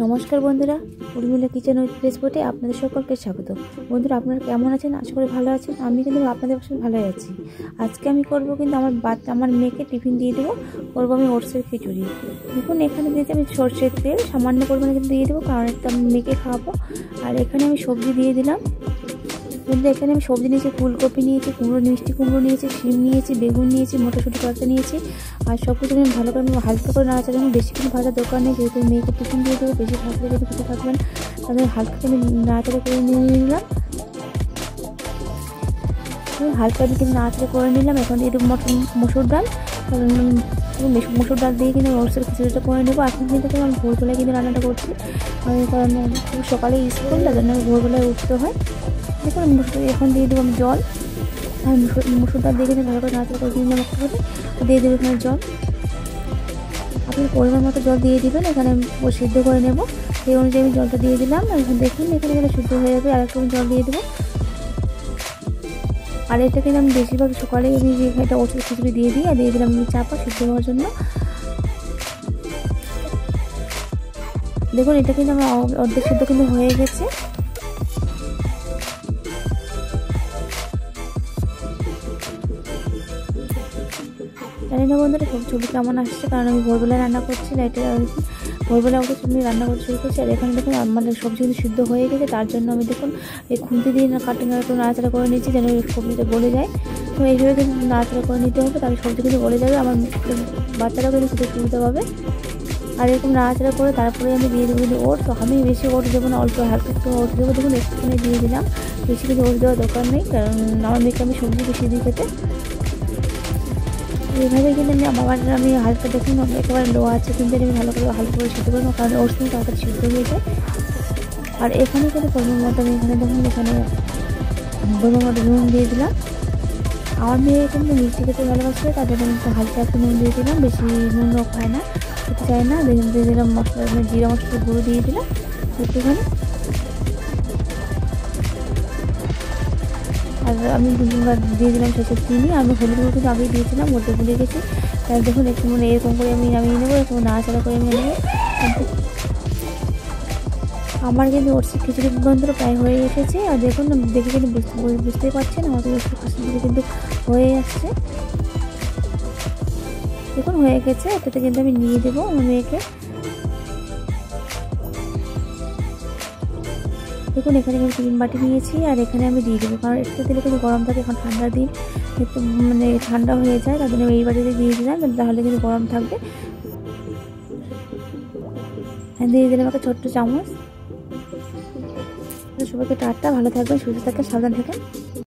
নমস্কার বন্ধুরা, Urmila kitchen with রেসিপিতে আপনাদের সকলকে স্বাগত। বন্ধুরা, আপনারা কেমন আছেন? আশা করি ভালো আছেন। আমি কিন্তু আপনাদের পাশে ভালোই আছি। আজকে আমি করব কিন্তু আমার মেয়েকে টিফিন দিয়ে দেবো। করবো আমি ওটসের খিচুড়ি। দেখুন, এখানে দিয়েছি আমি সরষের তেল সামান্য পরিমাণে কিন্তু দিয়ে দেবো, কারণ একটা মেয়েকে খাওয়াবো। আর এখানে আমি সবজি দিয়ে দিলাম। কিন্তু এখানে আমি সবজি নিয়েছি, ফুলকপি নিয়েছি, মিষ্টি কুমড়ো নিয়েছি, শিম নিয়েছি, বেগুন নিয়েছি, মটরশুঁটি কয়েকটা নিয়েছি। আর সব কিছু আমি ভালো করে হালকা করে নাড়াচাড়া, বেশি কিছু ভাজার দরকার নেই, যেহেতু মেয়েকে টিফিন দিয়ে দেবো। বেশি ভাজলে যদি কিছু থাকবেন, তাহলে হালকা করে নাড়াচাড়া করে নিয়ে নিলাম। হালকা দিয়ে কিন্তু নাড়াচাড়া করে নিলাম। এখন দিয়ে দেবো মসুর ডাল। মসুর ডাল দিয়ে কিন্তু ওটসের খিচুড়িটা করে নেবো। এখন কিন্তু আমি ভোরবেলায় কিন্তু রান্নাটা করছি, কারণ সকালে স্কুল, তার জন্য ভোরবেলায় উঠতে হয়। দেখুন, এখন দিয়ে দেবো আমি জল। আর মসুর ডাল দিয়ে কিন্তু ভালো করে নাড়াচাড়া করে দিয়ে নিলাম। একটু করে দিয়ে দেবো এখানে জল। আপনি পরিমাণ মতো জল দিয়ে দিবেন। এখানে সিদ্ধ করে নেব, সেই অনুযায়ী আমি জলটা দিয়ে দিলাম। এখন দেখুন, এখানে সিদ্ধ হয়ে যাবে। আর একটু জল দিয়ে দেবো। আর এটা কিন্তু আমি বেশিরভাগ সকালে আমি এটা ওটসের খিচুড়ি দিয়ে দিই। আর দিয়ে দিলাম আমি চাপা সিদ্ধ হওয়ার জন্য। দেখুন, এটা কিন্তু আমার অর্ধেক সিদ্ধ কিন্তু হয়ে গেছে। জানি না বন্ধুরা ছবি কেমন আসছে, কারণ আমি ভোরবেলায় রান্না করছি। ভোরবেলা উঠে আমি রান্না করতে শুরু করছি। আর এখানে দেখুন আমাদের সবজি কিন্তু সিদ্ধ হয়ে গেছে। তার জন্য আমি দেখুন এই খুন্তি দিয়ে একটু নাড়াচাড়া করে নিচ্ছি, যেন সবজিটা গলে যায়। তো এইভাবে কিন্তু নাড়াচাড়া করে নিতে হবে, তাহলে সবজি কিন্তু গলে যাবে। আমার বাচ্চারাও কিন্তু খেতে সুবিধা পাবে। আর এরকম নাড়াচাড়া করে তারপরে আমি দিয়ে দেবো ওটস। তো আমি বেশি ওটস দেবো না, অল্প হালকা একটু ওটস দেবো। দেখুন, একটুখানি দিয়ে দিলাম, বেশি কিছু ওটস দেওয়ার দরকার নেই, কারণ আমার মেয়েকে আমি সবজি বেশি দিই খেতে। এইভাবে কিন্তু আমি হালকা দেখুন একেবারে লো আছে, কিন্তু আমি ভালো করে সিদ্ধ করবো, কারণ ওর সঙ্গে তাড়াতাড়ি সিদ্ধ হয়ে যায়। আর এখানে কিন্তু পরিমাণ মতো আমি দেখুন এখানে পরিমাণ মতো নুন দিয়ে দিলাম। আমার মেয়ে কিন্তু মিষ্টি খেতে ভালোবাসে, তার জন্য আমি হালকা একটু নুন দিয়ে দিলাম। বেশি নুনও খায় না, খেতে চায় না। দিয়ে দিলাম মশলা, জিরা মশলার গুঁড়ো দিয়ে দিলাম একটুখানি। আর আমি দিয়ে দিলাম শেষে চিনি। আমি হলুদ গুঁড়ো কিন্তু আগেই দিয়েছিলাম, বলতে ভুলে গেছি। তাই দেখুন একটু এরকম করে আমি নামিয়ে নেবো, এরকম নাড়াচাড়া করে আমি নেবো। আমার কিন্তু ওটসের খিচুড়ি বন্ধুরা প্রায় হয়ে এসেছে। আর দেখুন, দেখে কিন্তু বুঝতেই পারছেন আমার ওটসের খিচুড়ি কিন্তু হয়ে আসছে। দেখুন হয়ে গেছে। এটাতে কিন্তু আমি নিয়ে দেবো আমার মেয়েকে। দেখুন, এখানে আমি 3 বাটি নিয়েছি। আর এখানে আমি দিয়ে দেবো, কারণ একটু দিলে কিন্তু গরম থাকে, এখন ঠান্ডার দিন, একটু ঠান্ডা হয়ে যায়। তার জন্য এই বাটিতে দিয়ে দিলাম, তাহলে কিন্তু গরম থাকবে। হ্যাঁ, দিয়ে দিলাম একটা ছোট্ট চামচ। সবাইকে টাটা, ভালো থাকবেন, সুস্থ থাকবেন, সাবধান থাকেন।